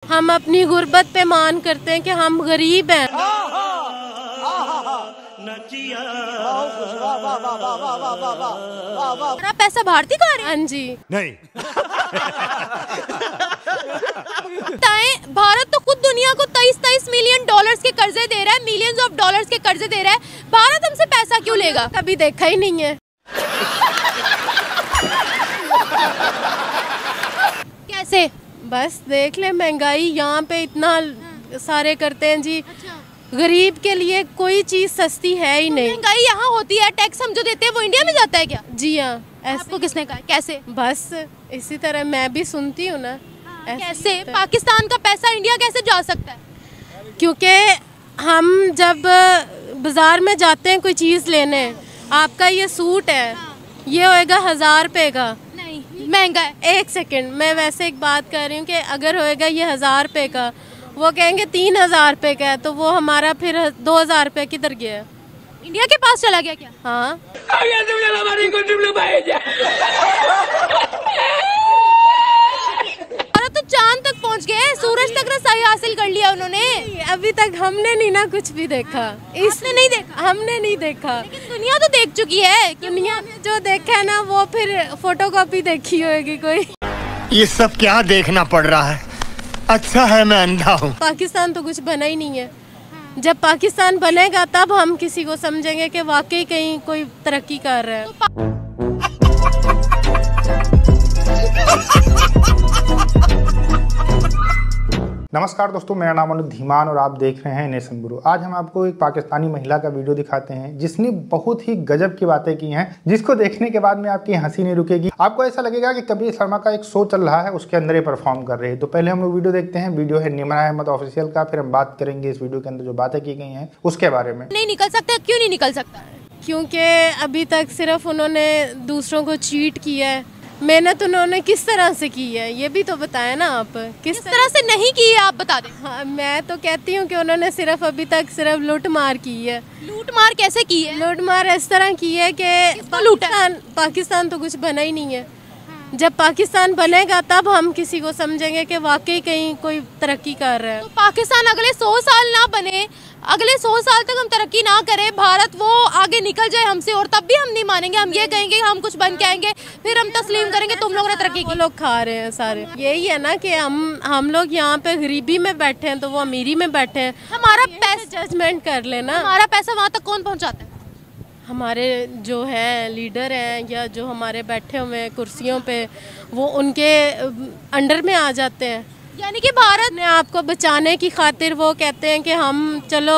हम अपनी गुर्बत पे मान करते हैं कि हम गरीब हैं। मेरा पैसा भारतीय खा रहे हैं? हाँ जी। नहीं। भारत तो खुद दुनिया को 23 मिलियन डॉलर्स के कर्जे दे रहा है, मिलियंस ऑफ डॉलर्स के कर्जे दे रहा है। भारत हमसे पैसा क्यों लेगा? कभी देखा ही नहीं है। कैसे? बस देख ले, महंगाई यहाँ पे इतना सारे करते हैं जी। गरीब के लिए कोई चीज सस्ती है ही नहीं। महंगाई यहाँ होती है, टैक्स हम जो देते हैं वो इंडिया में जाता है क्या? जी हाँ। आपको किसने कहा? कैसे? बस इसी तरह मैं भी सुनती हूँ ना। कैसे? पाकिस्तान का पैसा इंडिया कैसे जा सकता है? क्योंकि हम जब बाजार में जाते हैं कोई चीज लेने, आपका ये सूट है, ये होएगा 1000 रुपए का। नहीं, महंगा है। एक सेकंड, मैं वैसे एक बात कर रही हूँ कि अगर होएगा ये 1000 रुपए का, वो कहेंगे 3000 रुपए का है, तो वो हमारा फिर 2000 रुपए किधर गया है? इंडिया के पास चला गया क्या? हाँ। भारत तो चांद तक पहुंच गए, सूरज तक रसाई हासिल कर लिया उन्होंने। अभी तक हमने नहीं ना कुछ भी देखा। इसने नहीं देखा? हमने नहीं देखा। लेकिन दुनिया तो देख चुकी है। दुनिया ने जो देखा है ना, वो फिर फोटोकॉपी देखी होगी कोई। ये सब क्या देखना पड़ रहा है? अच्छा है मैं अंधा हूँ। पाकिस्तान तो कुछ बना ही नहीं है। जब पाकिस्तान बनेगा तब हम किसी को समझेंगे कि वाकई कहीं कोई तरक्की कर रहा है। नमस्कार दोस्तों, मेरा नाम अनुज धीमान और आप देख रहे हैं नेशन ब्यूरो। आज हम आपको एक पाकिस्तानी महिला का वीडियो दिखाते हैं जिसने बहुत ही गजब की बातें की हैं, जिसको देखने के बाद में आपकी हंसी नहीं रुकेगी। आपको ऐसा लगेगा कि कबीर शर्मा का एक शो चल रहा है, उसके अंदर ये परफॉर्म कर रहे हैं। तो पहले हम लोग वीडियो देखते हैं। वीडियो है निमरा अहमद ऑफिशियल का। फिर हम बात करेंगे इस वीडियो के अंदर जो बातें की गई हैं उसके बारे में। नहीं निकल सकता? क्यों नहीं निकल सकता? क्योंकि अभी तक सिर्फ उन्होंने दूसरों को चीट किया है। मेहनत उन्होंने किस तरह से की है ये भी तो बताएं ना आप। किस तरह से नहीं की है आप बता दें। हाँ, मैं तो कहती हूँ कि उन्होंने सिर्फ अभी तक सिर्फ लूट मार की है। लूट मार कैसे की है? लूट मार इस तरह की है कि पाकिस्तान तो कुछ बना ही नहीं है। जब पाकिस्तान बनेगा तब हम किसी को समझेंगे कि वाकई कहीं कोई तरक्की कर रहा है। तो पाकिस्तान अगले 100 साल ना बने, अगले 100 साल तक हम तरक्की ना करें, भारत वो आगे निकल जाए हमसे, और तब भी हम नहीं मानेंगे। हम ये कहेंगे हम कुछ बन के आएंगे, फिर हम तस्लीम करेंगे तुम लोगों ने तरक्की की। लोग खा रहे हैं सारे। यही है ना कि हम लोग यहाँ पे गरीबी में बैठे हैं तो वो अमीरी में बैठे हैं। हमारा पैसा जजमेंट कर लेना। हमारा पैसा वहाँ तक कौन पहुँचाता है? हमारे जो हैं लीडर हैं या जो हमारे बैठे हुए हैं कुर्सियों पे, वो उनके अंडर में आ जाते हैं। यानी कि भारत ने आपको बचाने की खातिर वो कहते हैं कि हम चलो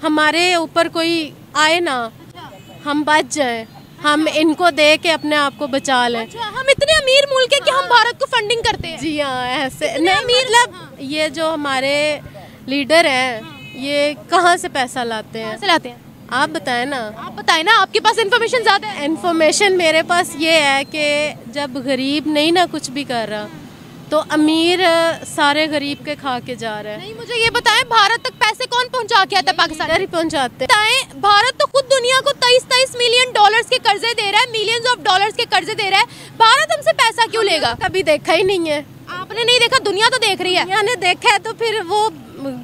हमारे ऊपर कोई आए ना, हम बच जाएं, हम इनको दे के अपने आप को बचा लें। हम इतने अमीर मुल्क है कि हम भारत को फंडिंग करते हैं। जी हाँ, ऐसे नहीं, मतलब ये जो हमारे लीडर हैं ये कहाँ से पैसा लाते हैं? कैसे लाते हैं आप बताएं ना। आप बताएं ना, आपके पास इन्फॉर्मेशन ज़्यादा है। इन्फॉर्मेशन मेरे पास ये है कि जब गरीब नहीं ना कुछ भी कर रहा तो अमीर सारे गरीब के खा के जा रहा है। नहीं, मुझे ये बताएं, भारत तक पैसे कौन पहुंचा के आता है? पाकिस्तान ही पहुंचाते। बताएं, भारत तो खुद दुनिया को 23 मिलियन डॉलर्स के कर्जे दे रहा है, मिलियंस ऑफ डॉलर्स के कर्जे दे रहा है। भारत हमसे पैसा क्यों लेगा? कभी देखा ही नहीं है। आपने नहीं देखा? दुनिया तो देख रही है। दुनिया ने देखा है तो फिर वो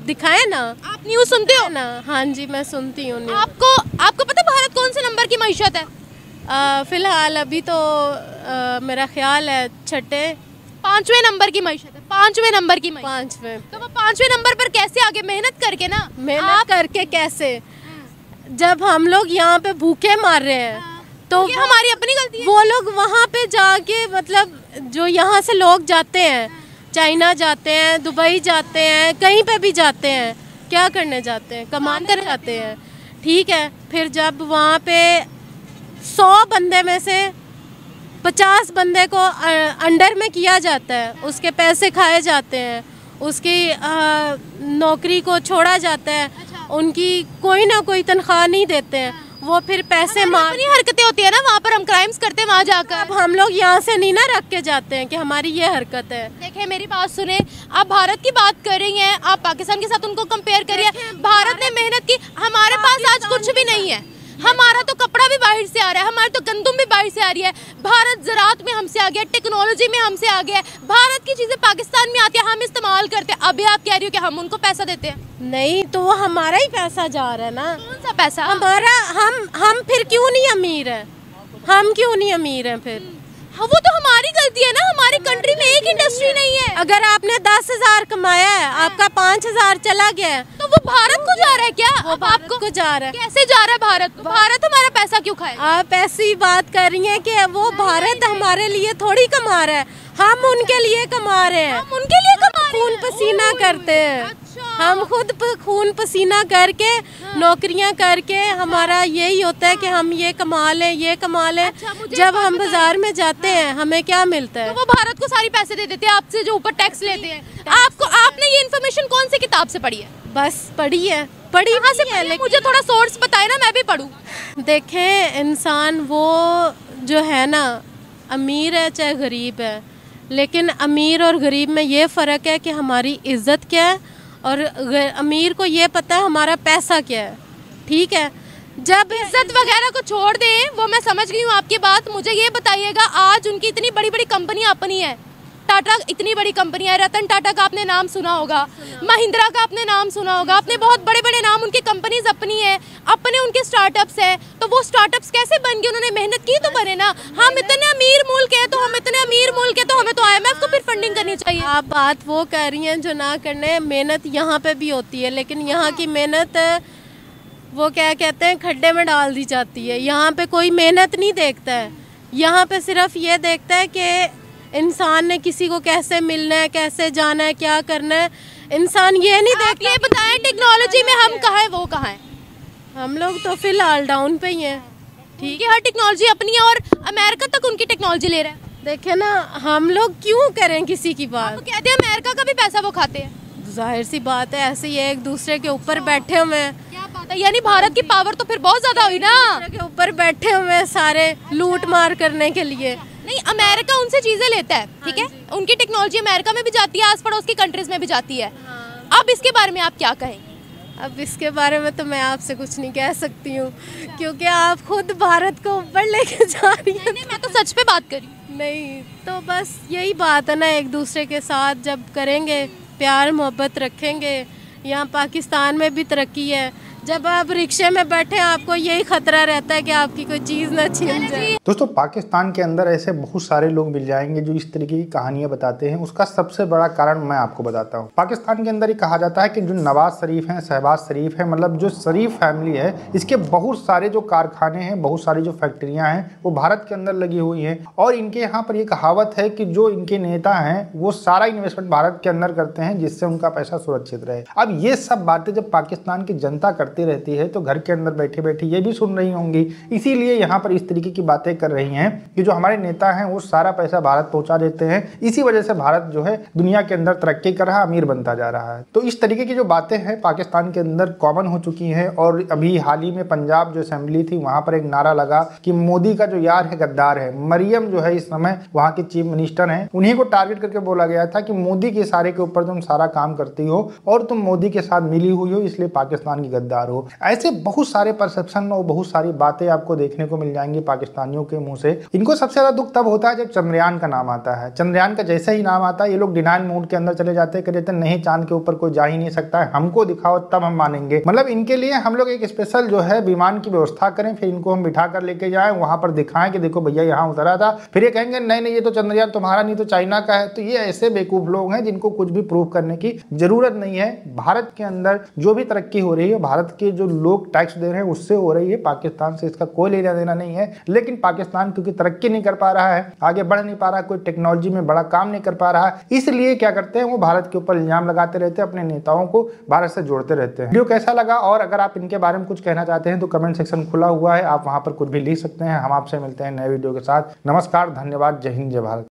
दिखाए ना। आप न्यूज सुनते हो ना? हाँ जी, मैं सुनती हूँ। आपको पता भारत कौन से नंबर की मईशत है? फिलहाल अभी तो मेरा ख्याल है 5वें नंबर की मईशत है। 5वें नंबर की 5वें। तो वो 5वें नंबर पर कैसे आगे? मेहनत करके ना। मेहनत करके कैसे? जब हम लोग यहाँ पे भूखे मार रहे हैं तो ये हमारी अपनी गलती है। वो लोग वहाँ पे जाके, मतलब जो यहाँ से लोग जाते हैं, चाइना जाते हैं, दुबई जाते हैं, कहीं पे भी जाते हैं, क्या करने जाते हैं? कमान कर जाते हैं। ठीक है, फिर जब वहाँ पे 100 बंदे में से 50 बंदे को अंडर में किया जाता है, उसके पैसे खाए जाते हैं, उसकी नौकरी को छोड़ा जाता है, उनकी कोई ना कोई तनख्वाह नहीं देते हैं, वो फिर पैसे अपनी हरकतें होती है ना, वहाँ पर हम क्राइम्स करते हैं वहाँ जाकर। अब हम लोग यहाँ से नहीं ना रख के जाते हैं कि हमारी ये हरकत है। देखिए मेरी बात सुने, आप भारत की बात कर रही हैं, आप पाकिस्तान के साथ उनको कंपेयर करिए। भारत ने मेहनत की, हमारे पास आज कुछ भी नहीं है। हमारा तो कपड़ा भी बाहर से आ रहा है, हमारी तो गंदम भी बाहर से आ रही है। भारत ज़राअत में हमसे आ गया, टेक्नोलॉजी में हमसे आ गया। भारत की चीजें पाकिस्तान में आती है, हम इस्तेमाल करते हैं। अभी आप कह रही हो कि हम उनको पैसा देते हैं? नहीं, तो वो हमारा ही पैसा जा रहा है ना। कौन सा पैसा? हमारा। हम फिर क्यों नहीं अमीर है? हम क्यों नहीं अमीर हैं फिर? हाँ, वो तो हमारी गलती है ना, हमारी कंट्री में एक इंडस्ट्री नहीं है। अगर आपने 10,000 कमाया है, आपका 5,000 चला गया है, तो वो भारत को जा रहा है क्या? वो भारत को जा रहा है। कैसे जा रहा है भारत को? भारत हमारा पैसा क्यों खाए? आप ऐसी बात कर रही हैं कि वो भारत हमारे लिए थोड़ी कमा रहा है, हम उनके लिए कमा रहे हैं। हम उनके लिए कमा रहे हैं, खून पसीना करते हैं। अच्छा। हम खुद खून पसीना करके नौकरियां करके हमारा यही होता है कि हम ये कमा लें, ये कमा लें। अच्छा, मुझे जब हम बाजार में जाते हैं हमें क्या मिलता है? तो वो भारत को सारी पैसे दे देते हैं, आपसे जो ऊपर टैक्स लेते हैं। आपने ये इन्फॉर्मेशन कौन सी किताब से पढ़ी है? बस पढ़ी है, पढ़ी कहाँ से है, पढ़ी है? लेकिन मुझे थोड़ा सोर्स बताए ना, मैं भी पढ़ूं। देखें, इंसान वो जो है ना, अमीर है चाहे गरीब है, लेकिन अमीर और गरीब में ये फ़र्क है कि हमारी इज्जत क्या है, और अमीर को ये पता है हमारा पैसा क्या है। ठीक है, जब इज्जत वगैरह को छोड़ दें, वो मैं समझ गई हूँ आपकी बात। मुझे ये बताइएगा, आज उनकी इतनी बड़ी बड़ी कंपनियां अपनी है, टाटा इतनी बड़ी कंपनी है, रतन टाटा का आपने नाम सुना होगा, महिंद्रा का आपने नाम सुना होगा, अपने बहुत बड़े बड़े नाम, उनकी कंपनीज अपनी है, अपने उनके स्टार्टअप्स है। तो वो स्टार्टअप्स कैसे बन गए? उन्होंने मेहनत की तो बने ना। हम इतने अमीर मुल्क है, तो हमें तो IMF को फिर फंडिंग करनी चाहिए। आप बात वो कह रही हैं जो ना करने। मेहनत यहाँ पे भी होती है, लेकिन यहाँ की मेहनत वो क्या कहते हैं, खड्डे में डाल दी जाती है। यहाँ पे कोई मेहनत नहीं देखता है, यहाँ पे सिर्फ ये देखता है कि इंसान ने किसी को कैसे मिलना है, कैसे जाना है, क्या करना है। इंसान ये नहीं देखता। ये बताएं, टेक्नोलॉजी में हम कहाँ है, वो कहाँ है? हम लोग तो फिलहाल डाउन पे ही हैं। ठीक है, हर टेक्नोलॉजी अपनी है, और अमेरिका तक उनकी टेक्नोलॉजी ले रहा है। देखे ना, हम लोग क्यों करें किसी की बात? वो कहते हैं अमेरिका का भी पैसा वो खाते हैं। जाहिर सी बात है, ऐसे ही एक दूसरे के ऊपर बैठे हुए हैं। क्या बात है, यानी भारत की पावर तो फिर बहुत ज्यादा हुई ना। दूसरे के ऊपर बैठे हुए हैं सारे लूट मार करने के लिए। नहीं, अमेरिका उनसे चीजें लेता है, ठीक है, उनकी टेक्नोलॉजी अमेरिका में भी जाती है, आस पड़ोस की कंट्रीज में भी जाती है। अब इसके बारे में आप क्या कहें? अब इसके बारे में तो मैं आपसे कुछ नहीं कह सकती हूँ, क्योंकि आप खुद भारत को ऊपर लेके जा रही हैं। नहीं, मैं तो सच पे बात करी। नहीं, तो बस यही बात है ना, एक दूसरे के साथ जब करेंगे, प्यार मोहब्बत रखेंगे। यहाँ पाकिस्तान में भी तरक्की है, जब आप रिक्शे में बैठे आपको यही खतरा रहता है कि आपकी कोई चीज़ ना छीन जाए। दोस्तों, पाकिस्तान के अंदर ऐसे बहुत सारे लोग मिल जाएंगे जो इस तरीके की कहानियां बताते हैं। उसका सबसे बड़ा कारण मैं आपको बताता हूं। पाकिस्तान के अंदर ये कहा जाता है कि जो नवाज शरीफ हैं, शहबाज शरीफ है, मतलब जो शरीफ फैमिली है, इसके बहुत सारे जो कारखाने हैं, बहुत सारी जो फैक्ट्रियां हैं, वो भारत के अंदर लगी हुई हैं। और इनके यहाँ पर ये कहावत है कि जो इनके नेता हैं वो सारा इन्वेस्टमेंट भारत के अंदर करते हैं, जिससे उनका पैसा सुरक्षित रहे। अब ये सब बातें जब पाकिस्तान की जनता करती रहती है तो घर के अंदर बैठे बैठे ये भी सुन रही होंगी, इसीलिए यहाँ पर इस तरीके की बातें कर रही हैं कि जो हमारे नेता हैं वो सारा पैसा भारत पहुंचा देते हैं, इसी वजह से भारत जो है दुनिया के अंदर तरक्की कर रहा, अमीर बनता जा रहा है। तो इस तरीके की जो बातें हैं पाकिस्तान के अंदर कॉमन हो चुकी हैं। और अभी हाल ही में पंजाब जो असेंबली थी, वहां पर एक नारा लगा कि मोदी का जो यार है गद्दार है। मरियम जो है इस समय वहां की चीफ मिनिस्टर है, उन्हीं को टारगेट करके बोला गया था कि मोदी के इशारे के ऊपर तुम सारा काम करती हो और तुम मोदी के साथ मिली हुई हो, इसलिए पाकिस्तान की गद्दार हो। ऐसे बहुत सारे परसेप्शन और बहुत सारी बातें आपको देखने को मिल जाएंगी पाकिस्तानियों के मुंह से। इनको सबसे ज्यादा दुख तब होता है जब चंद्रयान का नाम आता है। चंद्रयान का जैसे ही नाम आता है ये लोग डिनाइल मोड के अंदर चले जाते हैं, कहते हैं नहीं, चांद के ऊपर कोई जा ही नहीं सकता है, हमको दिखाओ तब हम मानेंगे। मतलब इनके लिए हम लोग एक स्पेशल जो है विमान की व्यवस्था करें, फिर इनको हम बिठा कर लेके जाएं, वहां पर दिखाएं कि देखो भैया यहाँ उतरा था, फिर ये कहेंगे नहीं नहीं ये तो चंद्रयान तुम्हारा नहीं तो चाइना का है। तो ये ऐसे बेवकूफ लोग हैं जिनको कुछ भी प्रूव करने की जरूरत नहीं है। भारत के अंदर जो भी तरक्की हो रही है, भारत के जो लोग टैक्स दे रहे हैं उससे हो रही है, पाकिस्तान से इसका कोई लेना देना नहीं है। लेकिन पाकिस्तान क्योंकि तरक्की नहीं कर पा रहा है, आगे बढ़ नहीं पा रहा, कोई टेक्नोलॉजी में बड़ा काम नहीं कर पा रहा है, इसलिए क्या करते हैं वो भारत के ऊपर इल्जाम लगाते रहते हैं, अपने नेताओं को भारत से जोड़ते रहते हैं। वीडियो कैसा लगा और अगर आप इनके बारे में कुछ कहना चाहते हैं तो कमेंट सेक्शन खुला हुआ है, आप वहां पर कुछ भी लिख सकते हैं। हम आपसे मिलते हैं नए वीडियो के साथ। नमस्कार, धन्यवाद, जय हिंद, जय भारत।